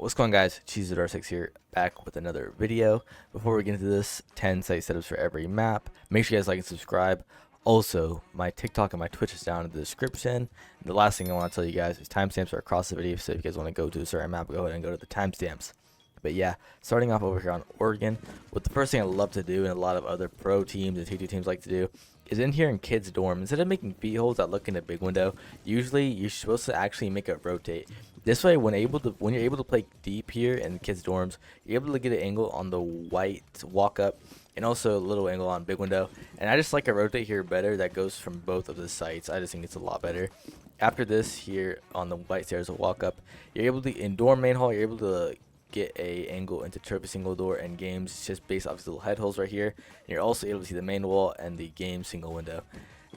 What's going on, guys? Cheesedar6 here, back with another video. Before we get into this, 10 site setups for every map. Make sure you guys like and subscribe. Also, my TikTok and my Twitch is down in the description. And the last thing I want to tell you guys is timestamps are across the video, so if you guys want to go to a certain map, go ahead and go to the timestamps. But yeah, starting off over here on Oregon, what the first thing I love to do, and a lot of other pro teams and T2 teams like to do, is in here in kids' dorm, instead of making feet holes that look in a big window, usually you're supposed to actually make it rotate. This way, when you're able to play deep here in kids' dorms, you're able to get an angle on the white walk up, and also a little angle on big window. And I just like a rotate here better that goes from both of the sites. I just think it's a lot better. After this, here on the white stairs, a walk up, you're able to in dorm main hall, you're able to get a angle into trophy single door and games just based off these little head holes right here. And you're also able to see the main wall and the game single window.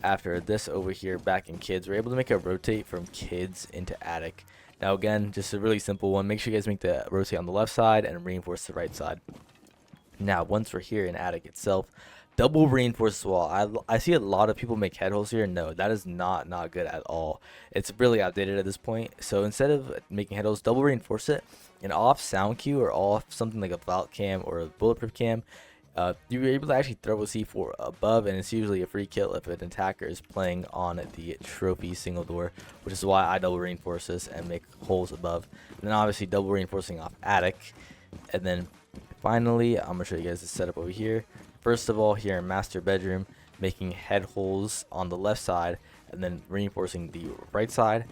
After this over here back in kids, we're able to make a rotate from kids into attic. Now again, just a really simple one. Make sure you guys make the rotate on the left side and reinforce the right side. Now once we're here in attic itself, double reinforce wall. I see a lot of people make head holes here. No, that is not good at all. It's really outdated at this point. So instead of making head holes, double reinforce it. And off sound cue or off something like a vault cam or a bulletproof cam, you're able to actually throw a C4 above, and it's usually a free kill if an attacker is playing on the trophy single door, which is why I double reinforce this and make holes above. And then obviously double reinforcing off attic. And then finally, I'm gonna show you guys the setup over here. First of all, here in master bedroom, making head holes on the left side and then reinforcing the right side.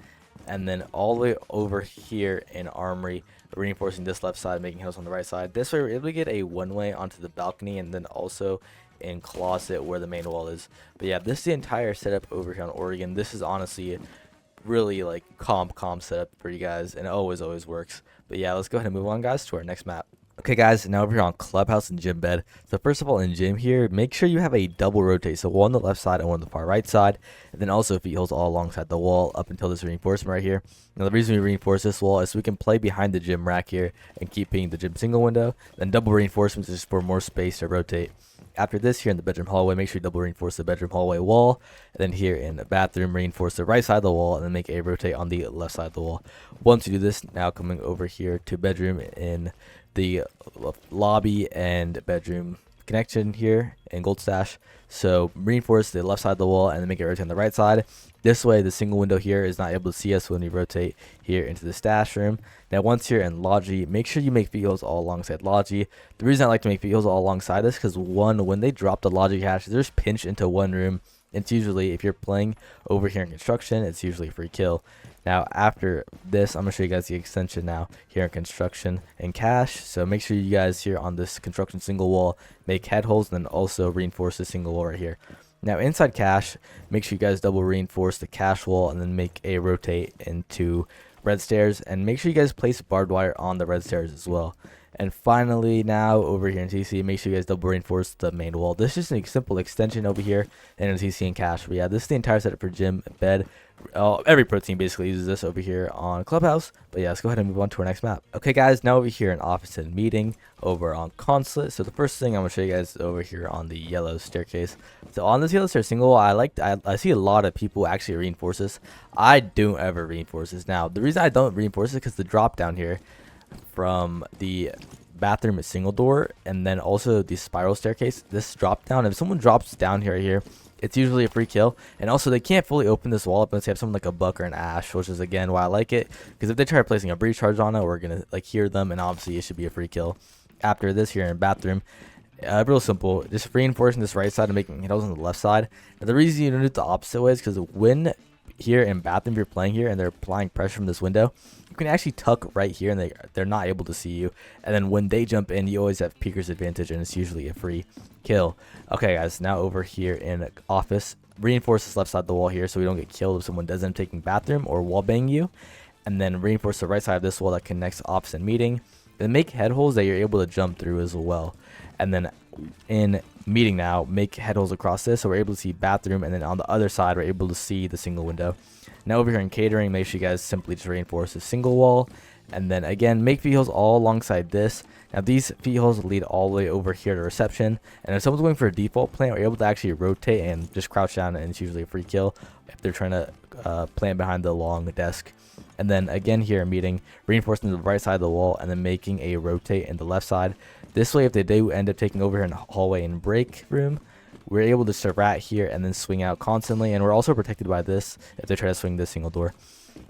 And then all the way over here in armory, reinforcing this left side, making holes on the right side. This way we're able to get a one-way onto the balcony, and then also in closet where the main wall is. But yeah, this is the entire setup over here on Oregon. This is honestly really like calm setup for you guys, and it always works. But yeah, let's go ahead and move on, guys, to our next map. Okay guys, now over here on Clubhouse and gym bed. So first of all, in gym here, make sure you have a double rotate. So one on the left side and one on the far right side. And then also feet holes all alongside the wall up until this reinforcement right here. Now the reason we reinforce this wall is so we can play behind the gym rack here and keep hitting the gym single window. Then double reinforcements is for more space to rotate. After this, here in the bedroom hallway, make sure you double reinforce the bedroom hallway wall. And then here in the bathroom, reinforce the right side of the wall and then make a rotate on the left side of the wall. Once you do this, now coming over here to bedroom in the lobby and bedroom connection here in Gold Stash. So reinforce the left side of the wall and then make it rotate on the right side. This way the single window here is not able to see us when we rotate here into the stash room. Now once here in Logi, make sure you make feet holes all alongside Logi. The reason I like to make feet holes all alongside this because when they drop the Logi cache, they're just pinched into one room. It's usually, if you're playing over here in construction, it's usually a free kill. Now after this, I'm going to show you guys the extension now here in construction and cache. So make sure you guys here on this construction single wall make head holes and then also reinforce the single wall right here. Now inside cache, make sure you guys double reinforce the cache wall and then make a rotate into red stairs, and make sure you guys place barbed wire on the red stairs as well. And finally, now over here in TC, make sure you guys double reinforce the main wall. This is just a simple extension over here in TC and cache. But yeah, this is the entire setup for gym, bed. Every pro team basically uses this over here on Clubhouse. But yeah, let's go ahead and move on to our next map. Okay guys, now over here in office and meeting over on Consulate. So the first thing I'm going to show you guys is over here on the yellow staircase. So on this yellow stair single wall, I see a lot of people actually reinforce this. I don't ever reinforce this. Now the reason I don't reinforce it is because the drop down here from the bathroom is single door, and then also the spiral staircase, this drop down, if someone drops down here, it's usually a free kill. And also they can't fully open this wall up unless you have something like a buck or an ash, which is again why I like it, because if they try placing a breach charge on it, we're gonna like hear them, and obviously it should be a free kill. After this, here in bathroom, real simple, just reinforcing this right side and making head holes on the left side. Now the reason you don't do it the opposite way is because when here in bathroom, if you're playing here and they're applying pressure from this window, you can actually tuck right here and they're not able to see you. And then when they jump in, you always have peeker's advantage, and it's usually a free kill. Okay guys, now over here in office, reinforce this left side of the wall here so we don't get killed if someone does end up taking bathroom or wall bang you. And then reinforce the right side of this wall that connects office and meeting. Then make head holes that you're able to jump through as well. And then in meeting now, make head holes across this so we're able to see bathroom, and then on the other side we're able to see the single window. Now over here in catering, make sure you guys simply just reinforce the single wall, and then again make feet holes all alongside this. Now these feet holes lead all the way over here to reception, and if someone's going for a default plant, we're able to actually rotate and just crouch down, and it's usually a free kill if they're trying to plant behind the long desk. And then again here meeting, reinforcing the right side of the wall, and then making a rotate in the left side. This way, if they do end up taking over here in the hallway and break room, we're able to surrat here and then swing out constantly. And we're also protected by this if they try to swing this single door.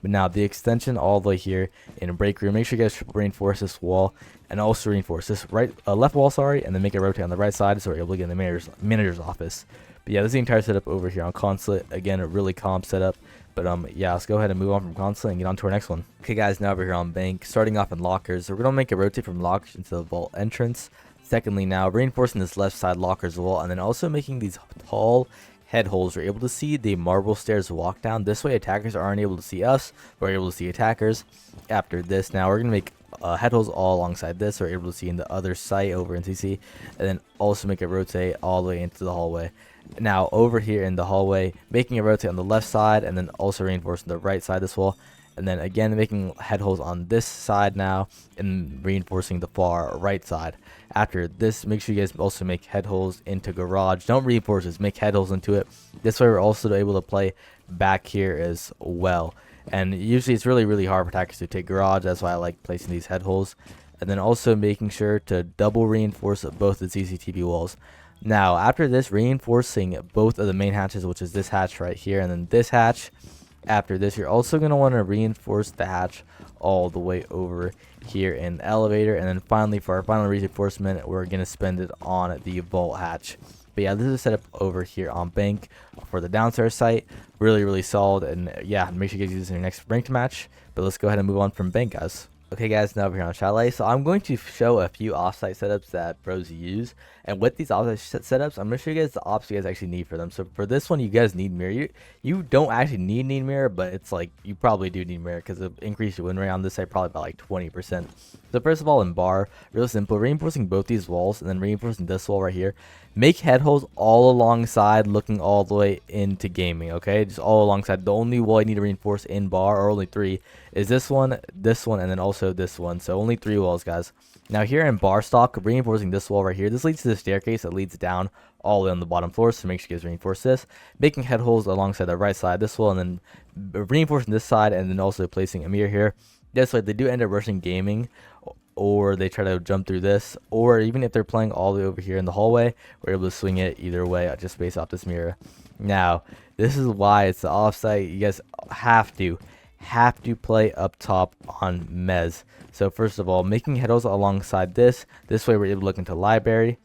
But now the extension all the way here in a break room, make sure you guys reinforce this wall and also reinforce this left wall, and then make it rotate on the right side so we're able to get in the manager's office. But yeah, this is the entire setup over here on Consulate. Again, a really calm setup. But yeah, let's go ahead and move on from Consulate and get on to our next one. Okay guys, now over here on Bank, starting off in lockers. So we're going to make a rotate from lockers into the vault entrance. Secondly, now reinforcing this left side lockers wall, and then also making these tall head holes. We're able to see the marble stairs walk down. This way attackers aren't able to see us, but we're able to see attackers. After this, now we're going to make head holes all alongside this, so we're able to see in the other site over in CC, and then also make it rotate all the way into the hallway. Now over here in the hallway, making it rotate on the left side, and then also reinforcing the right side of this wall. And then again making head holes on this side now and reinforcing the far right side. After this, make sure you guys also make head holes into garage. Don't reinforce this, make head holes into it. This way we're also able to play back here as well. And usually it's really hard for attackers to take garage. That's why I like placing these head holes. And then also making sure to double reinforce both the CCTV walls. Now after this, reinforcing both of the main hatches, which is this hatch right here and then this hatch. After this, you're also going to want to reinforce the hatch all the way over here in the elevator. And then finally, for our final reinforcement, we're going to spend it on the vault hatch. But yeah, this is a setup over here on Bank for the downstairs site. Really solid. And yeah, make sure you guys use this in your next ranked match. But let's go ahead and move on from Bank, guys. Okay guys, now over here on Chalet. So I'm going to show a few offsite setups that pros use. And with these offsite setups, I'm going to show you guys the ops you guys actually need for them. So for this one, you guys need mirror. You don't actually need mirror, but it's like you probably do need mirror because it increases your win rate on this site probably by like 20%. So first of all, in bar, real simple, reinforcing both these walls and then reinforcing this wall right here. Make head holes all alongside, looking all the way into gaming, okay? Just all alongside. The only wall you need to reinforce in bar, or only three, is this one, and then also this one. So only 3 walls, guys. Now here in bar stock, reinforcing this wall right here. This leads to the staircase that leads down all the way on the bottom floor. So make sure you guys reinforce this. Making head holes alongside the right side, this wall, and then reinforcing this side, and then also placing a mirror here. This way, they do end up rushing gaming, or they try to jump through this, or even if they're playing all the way over here in the hallway, we're able to swing it either way just based off this mirror. Now this is why it's the offsite. You guys have to play up top on Mez. So first of all, making head holes alongside this way we're able to look into library,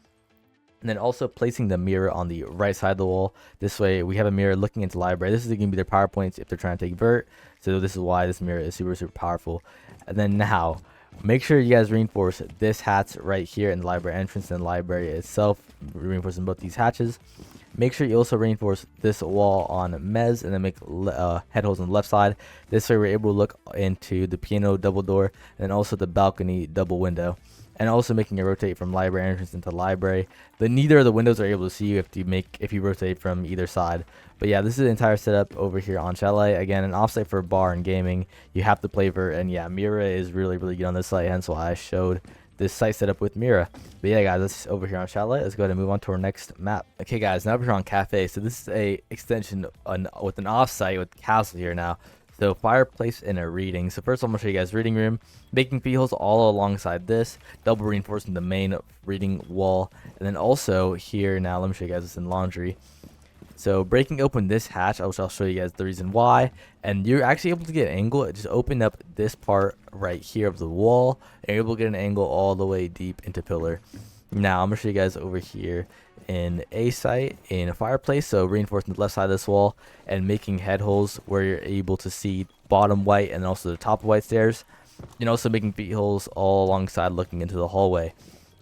and then also placing the mirror on the right side of the wall. This way we have a mirror looking into library. This is going to be their power points if they're trying to take vert, so this is why this mirror is super powerful. And then now make sure you guys reinforce this hatch right here in the library entrance and the library itself, reinforcing both these hatches. Make sure you also reinforce this wall on Mez and then make head holes on the left side. This way we're able to look into the piano double door and also the balcony double window. And also making it rotate from library entrance into library. But neither of the windows are able to see you if you rotate from either side. But yeah, this is the entire setup over here on Chalet. Again, an offsite for bar and gaming. You have to play vert, and yeah, Mira is really good on this site, hence why I showed this site setup with Mira. But yeah guys, that's over here on Chalet. Let's go ahead and move on to our next map. Okay guys, now over here on Kafe. So this is a extension with an offsite with castle here now. So fireplace and a reading. So first I'm going to show you guys reading room. Making feet holes all alongside this. Double reinforcing the main reading wall. And then also here now, let me show you guys this in laundry. So breaking open this hatch, which I'll show you guys the reason why. And you're actually able to get an angle. Just open up this part right here of the wall. And you're able to get an angle all the way deep into pillar. Now I'm going to show you guys over here in a site in a fireplace. So reinforcing the left side of this wall and making head holes where you're able to see bottom white and also the top white stairs. And also making feet holes all alongside looking into the hallway.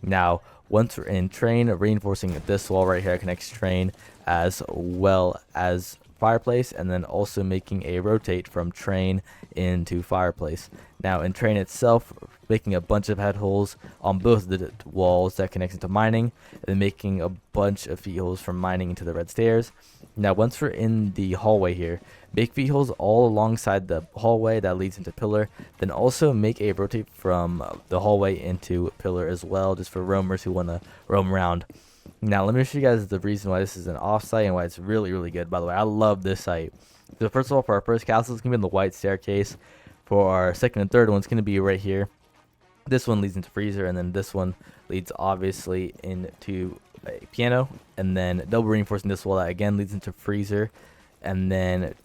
Now once we're in train, reinforcing this wall right here connects train as well as fireplace, and then also making a rotate from train into fireplace. Now in train itself, making a bunch of head holes on both the walls that connects into mining, and then making a bunch of feet holes from mining into the red stairs. Now once we're in the hallway here, make feet holes all alongside the hallway that leads into pillar, then also make a rotate from the hallway into pillar as well, just for roamers who want to roam around. Now let me show you guys the reason why this is an offsite and why it's really good. By the way, I love this site. So first of all, for our first castle, it's gonna be in the white staircase. For our second and third one, it's going to be right here. This one leads into freezer, and then this one leads obviously into a piano, and then double reinforcing this wall that again leads into freezer, and then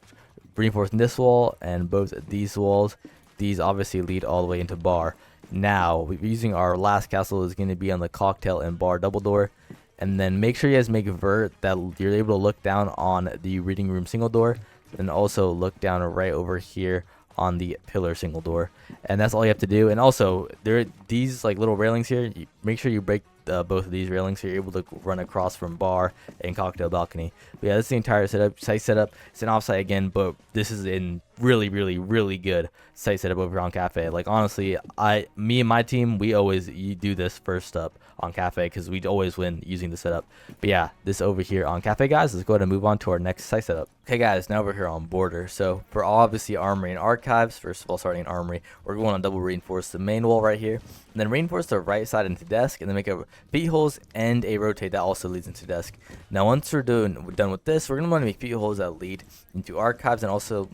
reinforcing this wall, and both these walls, these obviously lead all the way into bar. Now we're using our last castle is going to be on the cocktail and bar double door, and then make sure you guys make vert that you're able to look down on the reading room single door, and also look down right over here on the pillar single door, and that's all you have to do. And also there are these like little railings here, make sure you break both of these railings so you're able to run across from bar and cocktail balcony. But yeah, that's the entire site setup. It's an offsite again, but this is in really good site setup over on Kafe. Like honestly, me and my team, we always do this first up on Kafe because we always win using the setup. But yeah, this over here on Kafe, guys. Let's go ahead and move on to our next site setup. Okay guys, now we're here on border. So for obviously armory and archives, first of all starting in armory, we're going to double reinforce the main wall right here, and then reinforce the right side into desk, and then make a feet holes and a rotate that also leads into desk. Now once we're done with this, we're going to want to make feet holes that lead into archives, and also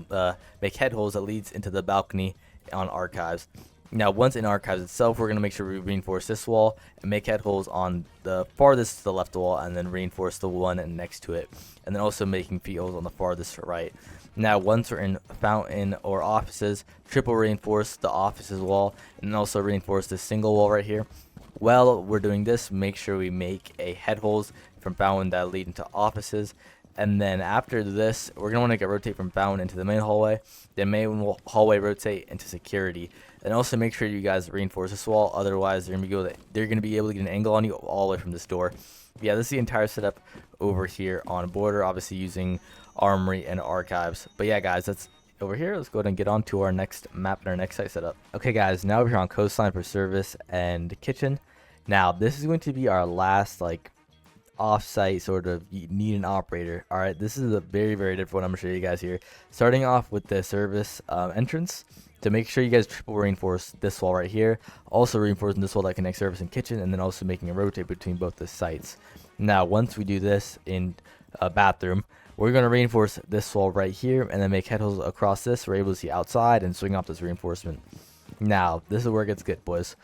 make head holes that leads into the balcony on archives. Now once in archives itself, we're going to make sure we reinforce this wall and make head holes on the farthest to the left wall, and then reinforce the one next to it, and then also making feet holes on the farthest right. Now once we're in fountain or offices, triple reinforce the offices wall, and then also reinforce this single wall right here. While we're doing this, make sure we make a head holes from fountain that lead into offices. And then after this, we're going to want to make a rotate from fountain into the main hallway. The main hallway rotate into security. And also make sure you guys reinforce this wall. Otherwise, they're going to be able to get an angle on you all the way from this door. Yeah, this is the entire setup over here on border, obviously using armory and archives. But yeah, guys, that's over here. Let's go ahead and get on to our next map and our next site setup. Okay, guys, now we're here on Coastline for service and kitchen. Now, this is going to be our last, like, off-site sort of need an operator. All right, this is a very different one I'm gonna show you guys here, starting off with the service entrance. To make sure you guys triple reinforce this wall right here, also reinforcing this wall that connects service and kitchen, and then also making a rotate between both the sites. Now once we do this in a bathroom, we're going to reinforce this wall right here, and then make head holes across this. We're able to see outside and swing off this reinforcement. Now this is where it gets good, boys.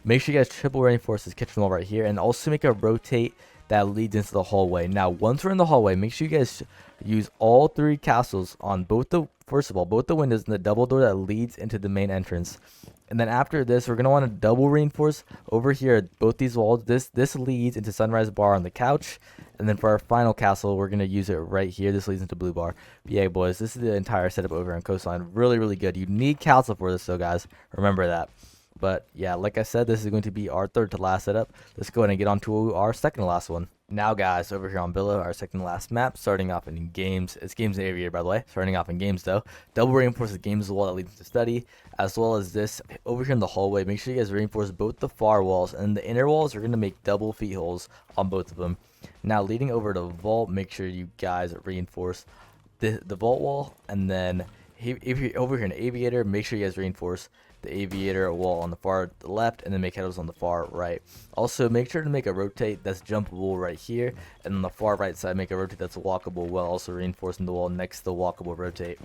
Make sure you guys triple reinforce this kitchen wall right here, and also make a rotate that leads into the hallway. Now once we're in the hallway, make sure you guys use all three castles on both the both the windows and the double door that leads into the main entrance. And then after this, we're going to want to double reinforce over here both these walls. This leads into sunrise bar on the couch. And then for our final castle, we're going to use it right here. This leads into blue bar. But yeah, boys, this is the entire setup over on Coastline. Really good. You need castle for this, though, guys. Remember that. But yeah, like I said, this is going to be our third to last setup. Let's go ahead and get on to our second to last one. Now, guys, over here on Villa, our second to last map, starting off in games. It's games in aviator, by the way. Starting off in games, though. Double reinforce the games wall that leads to study, as well as this over here in the hallway. Make sure you guys reinforce both the far walls, and the inner walls are going to make double feet holes on both of them. Now, leading over to vault, make sure you guys reinforce the vault wall, and then if you're over here in aviator, make sure you guys reinforce the aviator wall on the far left, and then make headers on the far right. Also, make sure to make a rotate that's jumpable right here, and on the far right side, make a rotate that's walkable, while also reinforcing the wall next to the walkable rotate.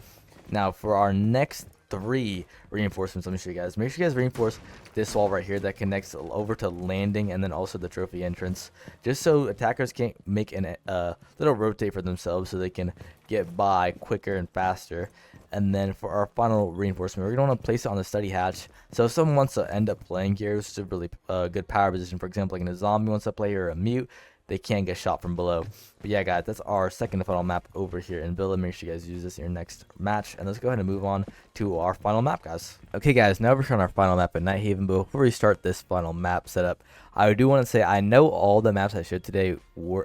Now, for our next three reinforcements, let me show you guys. Make sure you guys reinforce this wall right here that connects over to landing, and then also the trophy entrance, just so attackers can't make a little rotate for themselves, so they can get by quicker and faster. And then for our final reinforcement, we're going to want to place it on the study hatch. So if someone wants to end up playing here, which is a really good power position, for example, like a zombie wants to play here or a mute, they can't get shot from below. But yeah, guys, that's our second to final map over here in Villa. Make sure you guys use this in your next match. And let's go ahead and move on to our final map, guys. Okay, guys, now we're on our final map at Nighthaven. But before we start this final map setup, I do want to say I know all the maps I showed today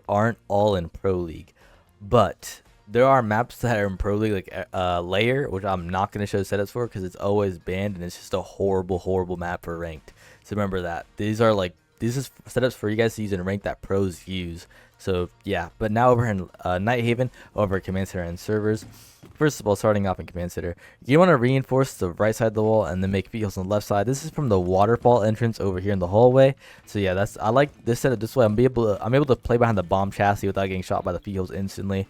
aren't all in Pro League, but there are maps that are in Pro League, like Layer, which I'm not going to show setups for because it's always banned, and it's just a horrible map for ranked. So remember that. These is setups for you guys to use in rank that pros use. So yeah, but now over in Nighthaven, over at Command Center and servers. First of all, starting off in Command Center, you want to reinforce the right side of the wall and then make feet holes on the left side. This is from the waterfall entrance over here in the hallway. So yeah, I like this setup this way. I'm able to play behind the bomb chassis without getting shot by the feet holes instantly.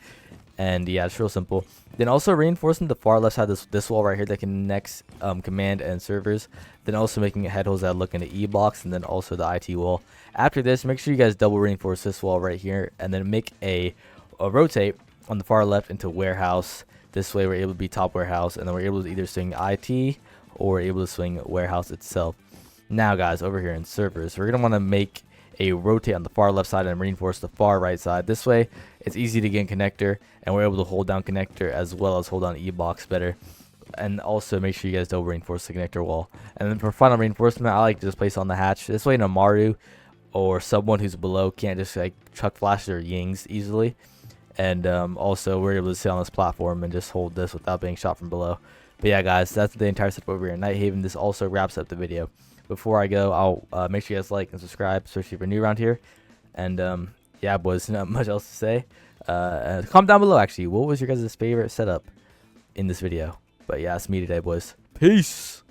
And yeah, it's real simple. Then also reinforcing the far left side, this wall right here that connects command and servers. Then also making head holes that look into E blocks, and then also the IT wall. After this, make sure you guys double reinforce this wall right here, and then make a rotate on the far left into warehouse. This way we're able to be top warehouse, and then we're able to either swing IT or able to swing warehouse itself. Now guys, over here in servers, we're gonna want to make a rotate on the far left side and reinforce the far right side. This way it's easy to get connector, and we're able to hold down connector as well as hold down E blocks better. And also make sure you guys double reinforce the connector wall. And then for final reinforcement, I like to just place on the hatch. This way Namaru or someone who's below can't just like chuck flashes or yings easily. And also we're able to sit on this platform and just hold this without being shot from below. But yeah guys, that's the entire setup over here in Nighthaven. This also wraps up the video. Before I go, I'll make sure you guys like and subscribe, especially if you're new around here. And yeah boys, not much else to say. Comment down below actually, what was your guys' favorite setup in this video? But yeah, it's me today boys. Peace.